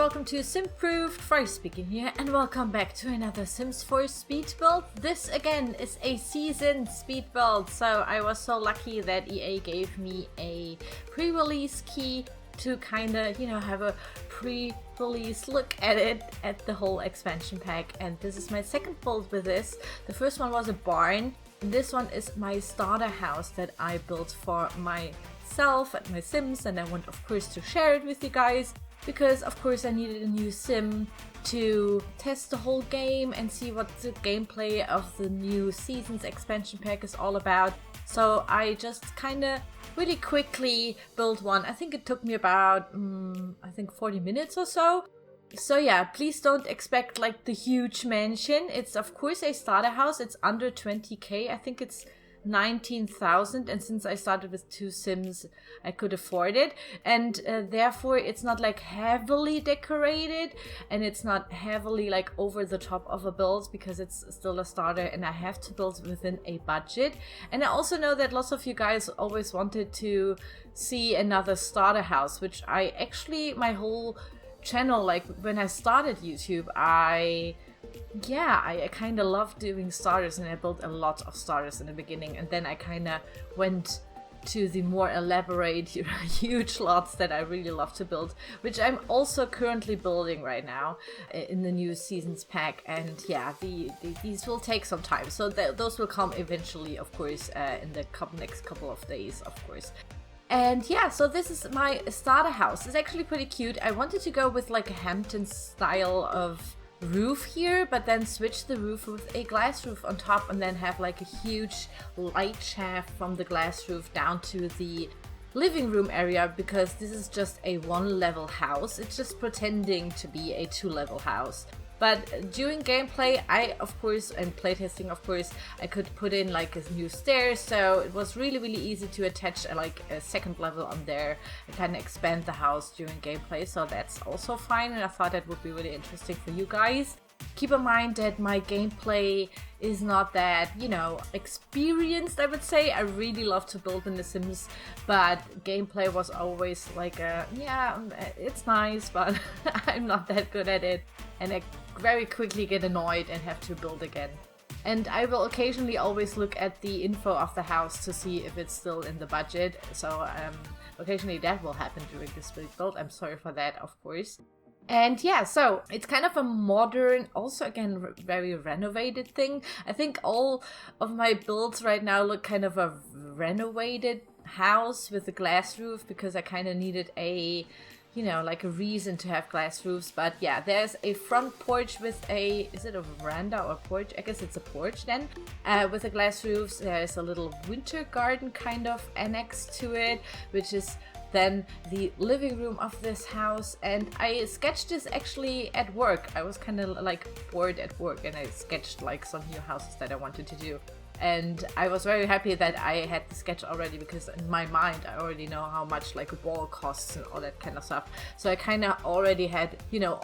welcome to Simproved, Fry speaking here, and welcome back to another Sims 4 speed build. This again is a seasoned speed build, so I was so lucky that EA gave me a pre-release key to kinda, have a pre-release look at it, at the whole expansion pack. And this is my second build with this. The first one was a barn, and this one is my starter house that I built for myself and my Sims, and I want of course to share it with you guys. Because of course I needed a new sim to test the whole game and see what the gameplay of the new season's expansion pack is all about. So I just kinda really quickly built one. I think it took me about 40 minutes or so. So yeah, please don't expect like the huge mansion. It's of course a starter house. It's under 20k. I think it's 19,000, and since I started with 2 Sims I could afford it, and therefore it's not like heavily decorated, and it's not heavily like over the top of a build because it's still a starter and I have to build within a budget. And I also know that lots of you guys always wanted to see another starter house, which I actually, my whole channel, like when I started YouTube, I kind of loved doing starters, and I built a lot of starters in the beginning, and then I kind of went to the more elaborate, huge lots that I really love to build, which I'm also currently building right now in the new seasons pack. And yeah, these will take some time, so those will come eventually, of course, in the next couple of days, of course. And yeah, so this is my starter house. It's actually pretty cute. I wanted to go with like a Hampton style of roof here, but then switch the roof with a glass roof on top, and then have like a huge light shaft from the glass roof down to the living room area, because this is just a 1-level house. It's just pretending to be a 2-level house. But during gameplay, and playtesting, of course, I could put in like a new stairs, so it was really easy to attach like a second level on there and kind of expand the house during gameplay, so that's also fine, and I thought that would be really interesting for you guys. Keep in mind that my gameplay is not that, experienced, I would say. I really love to build in The Sims, but gameplay was always like it's nice, but I'm not that good at it, and I very quickly get annoyed and have to build again. And I will occasionally always look at the info of the house to see if it's still in the budget, so occasionally that will happen during this build. I'm sorry for that, of course. And yeah, so it's kind of a modern, also again, very renovated thing. I think all of my builds right now look kind of a renovated house with a glass roof, because I kind of needed a, like a reason to have glass roofs. But yeah, there's a front porch with is it a veranda or porch? I guess it's a porch then, with the glass roofs. There's a little winter garden kind of annexed to it, which is then the living room of this house. And I sketched this actually at work. I was kind of like bored at work, and I sketched like some new houses that I wanted to do. And I was very happy that I had the sketch already, because in my mind I already know how much like a wall costs and all that kind of stuff. So I kind of already had,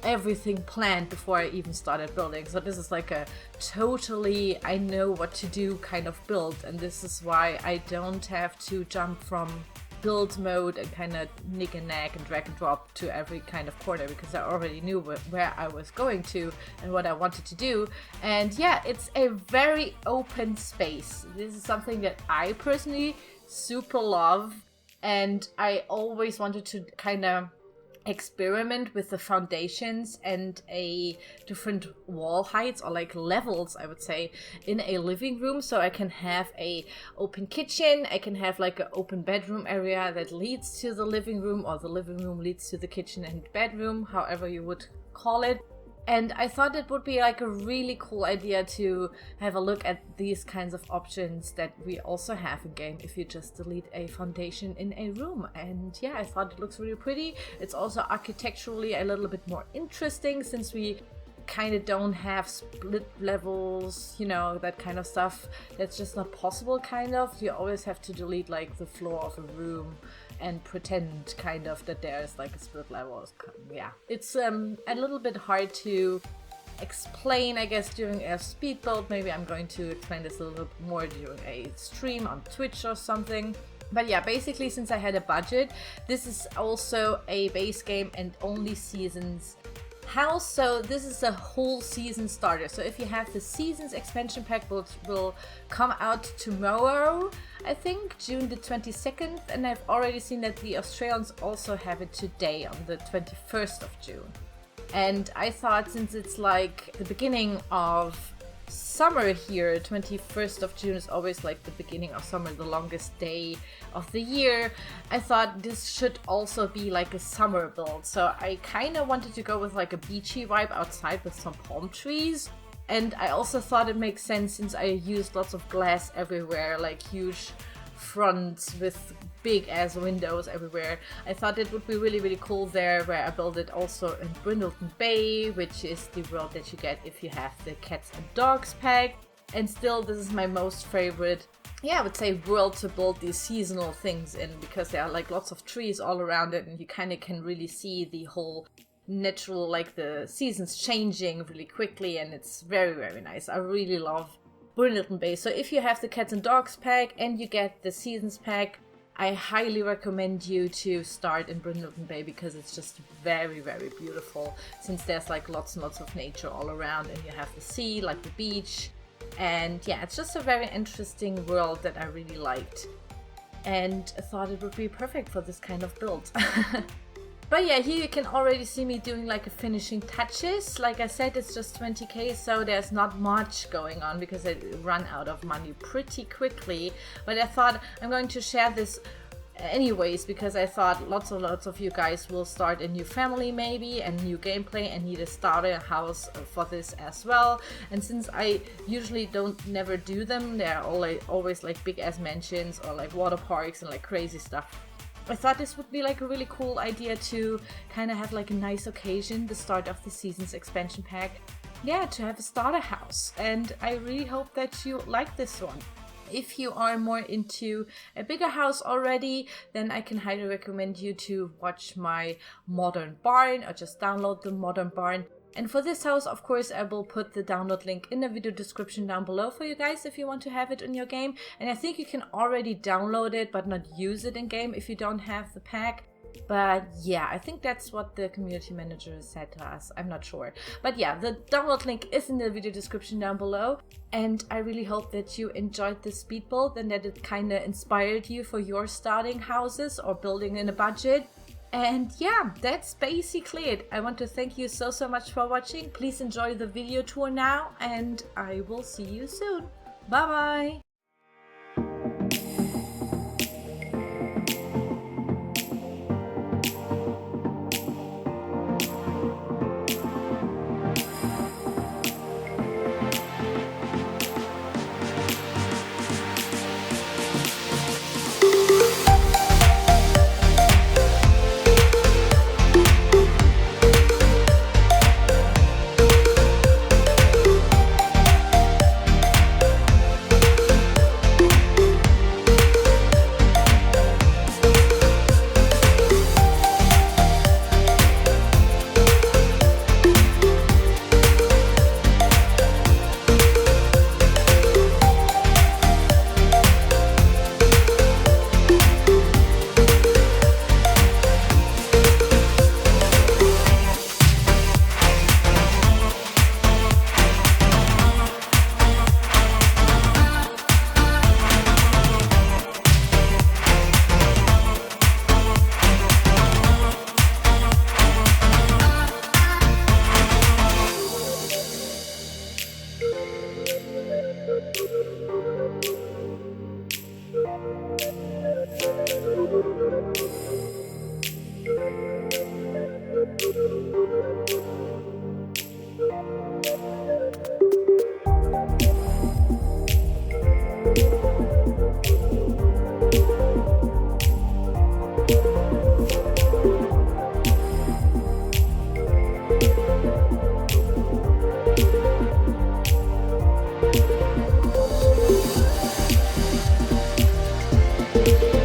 everything planned before I even started building. So this is like a totally I know what to do kind of build, and this is why I don't have to jump from build mode and kind of nick and nag and drag and drop to every kind of corner, because I already knew where I was going to and what I wanted to do. And yeah, it's a very open space. This is something that I personally super love, and I always wanted to kind of experiment with the foundations and a different wall heights, or like levels, I would say, in a living room, so I can have a open kitchen, I can have like an open bedroom area that leads to the living room, or the living room leads to the kitchen and bedroom, however you would call it. And I thought it would be like a really cool idea to have a look at these kinds of options that we also have in game if you just delete a foundation in a room. And yeah, I thought it looks really pretty. It's also architecturally a little bit more interesting, since we kind of don't have split levels, that kind of stuff. That's just not possible, kind of. You always have to delete like the floor of a room and pretend kind of that there's like a split level. Yeah, it's a little bit hard to explain, I guess, during a speed build. Maybe I'm going to explain this a little bit more during a stream on Twitch or something. But yeah, basically, since I had a budget, this is also a base game and only seasons house. So this is a whole season starter. So if you have the seasons expansion pack, which will come out tomorrow, I think June the 22nd, and I've already seen that the Australians also have it today on the 21st of June. And I thought, since it's like the beginning of summer here, 21st of June is always like the beginning of summer, the longest day of the year, I thought this should also be like a summer build. So I kind of wanted to go with like a beachy vibe outside with some palm trees. And I also thought it makes sense since I used lots of glass everywhere, like huge fronts with big ass windows everywhere. I thought it would be really cool there, where I built it also in Brindleton Bay, which is the world that you get if you have the cats and dogs pack. And still, this is my most favorite, I would say, world to build these seasonal things in, because there are like lots of trees all around it, and you kind of can really see the whole natural, like the seasons changing really quickly, and it's very nice. I really love Brindleton Bay. So if you have the cats and dogs pack and you get the seasons pack, I highly recommend you to start in Brindleton Bay, because it's just very beautiful, since there's like lots and lots of nature all around, and you have the sea, like the beach, and yeah, it's just a very interesting world that I really liked, and I thought it would be perfect for this kind of build. But yeah, here you can already see me doing like a finishing touches. Like I said, it's just 20k, so there's not much going on because I run out of money pretty quickly. But I thought I'm going to share this anyways, because I thought lots of you guys will start a new family maybe and new gameplay and need a starter house for this as well. And since I usually never do them, they're always like big ass mansions or like water parks and like crazy stuff, I thought this would be like a really cool idea to kind of have like a nice occasion, the start of the season's expansion pack. Yeah, to have a starter house. And I really hope that you like this one. If you are more into a bigger house already, then I can highly recommend you to watch my modern barn, or just download the modern barn. And for this house, of course, I will put the download link in the video description down below for you guys if you want to have it in your game. And I think you can already download it but not use it in game if you don't have the pack. But yeah, I think that's what the community manager said to us. I'm not sure. But yeah, the download link is in the video description down below. And I really hope that you enjoyed this speed build and that it kind of inspired you for your starting houses or building in a budget. And yeah, that's basically it. I want to thank you so much for watching. Please enjoy the video tour now, and I will see you soon. Bye bye! Thank you.